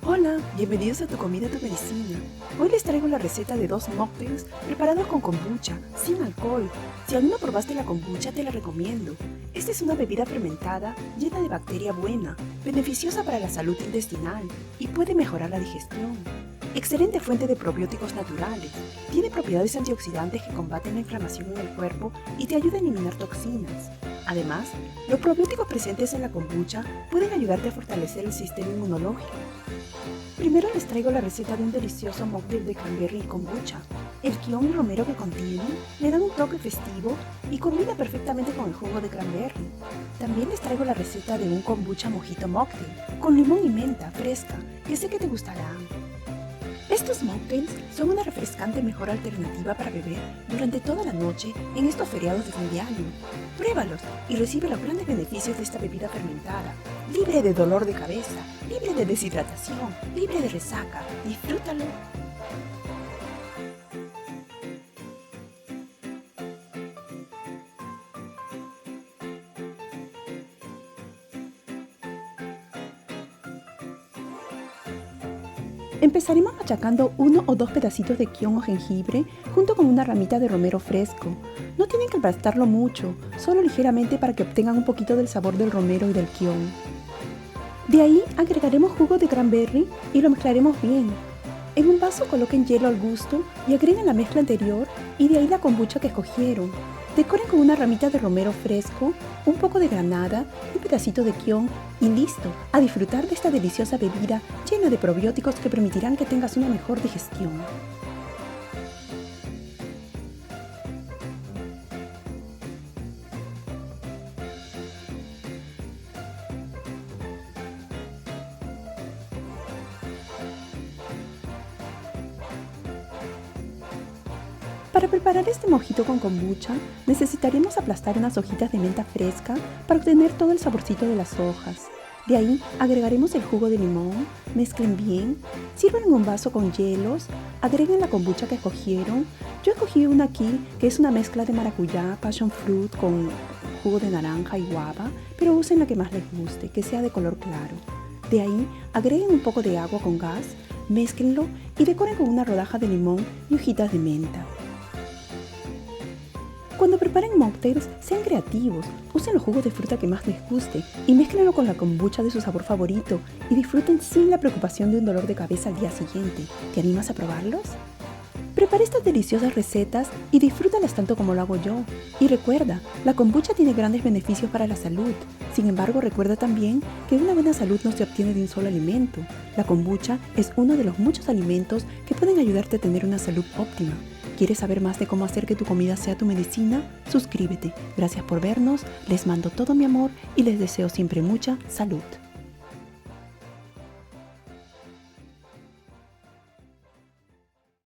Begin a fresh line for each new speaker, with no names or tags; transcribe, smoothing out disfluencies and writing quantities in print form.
Hola, bienvenidos a Tu Comida, Tu Medicina. Hoy les traigo la receta de 2 mocktails preparados con kombucha, sin alcohol. Si aún no probaste la kombucha, te la recomiendo. Esta es una bebida fermentada llena de bacteria buena, beneficiosa para la salud intestinal y puede mejorar la digestión. Excelente fuente de probióticos naturales. Tiene propiedades antioxidantes que combaten la inflamación en el cuerpo y te ayuda a eliminar toxinas. Además, los probióticos presentes en la kombucha pueden ayudarte a fortalecer el sistema inmunológico. Primero les traigo la receta de un delicioso mocktail de cranberry y kombucha. El kion y romero que contiene le dan un toque festivo y combina perfectamente con el jugo de cranberry. También les traigo la receta de un kombucha mojito mocktail con limón y menta fresca, que sé que te gustarán. Estos mocktails son una refrescante mejor alternativa para beber durante toda la noche en estos feriados de fin de año. Pruébalos y recibe los grandes beneficios de esta bebida fermentada, libre de dolor de cabeza, libre de deshidratación, libre de resaca. Disfrútalo. Empezaremos machacando 1 o 2 pedacitos de kion o jengibre junto con una ramita de romero fresco. No tienen que aplastarlo mucho, solo ligeramente para que obtengan un poquito del sabor del romero y del kion. De ahí agregaremos jugo de cranberry y lo mezclaremos bien. En un vaso coloquen hielo al gusto y agreguen la mezcla anterior y de ahí la kombucha que escogieron. Decoren con una ramita de romero fresco, un poco de granada, un pedacito de kion y listo, a disfrutar de esta deliciosa bebida llena de probióticos que permitirán que tengas una mejor digestión. Para preparar este mojito con kombucha, necesitaremos aplastar unas hojitas de menta fresca para obtener todo el saborcito de las hojas. De ahí agregaremos el jugo de limón, mezclen bien, sirvan en un vaso con hielos, agreguen la kombucha que escogieron. Yo escogí una aquí que es una mezcla de maracuyá, passion fruit con jugo de naranja y guava, pero usen la que más les guste, que sea de color claro. De ahí agreguen un poco de agua con gas, mézclenlo y decoren con una rodaja de limón y hojitas de menta. Cuando preparen mocktails, sean creativos, usen los jugos de fruta que más les guste y mézclenlo con la kombucha de su sabor favorito y disfruten sin la preocupación de un dolor de cabeza al día siguiente. ¿Te animas a probarlos? Prepara estas deliciosas recetas y disfrútalas tanto como lo hago yo. Y recuerda, la kombucha tiene grandes beneficios para la salud. Sin embargo, recuerda también que una buena salud no se obtiene de un solo alimento. La kombucha es uno de los muchos alimentos que pueden ayudarte a tener una salud óptima. ¿Quieres saber más de cómo hacer que tu comida sea tu medicina? Suscríbete. Gracias por vernos, les mando todo mi amor y les deseo siempre mucha salud.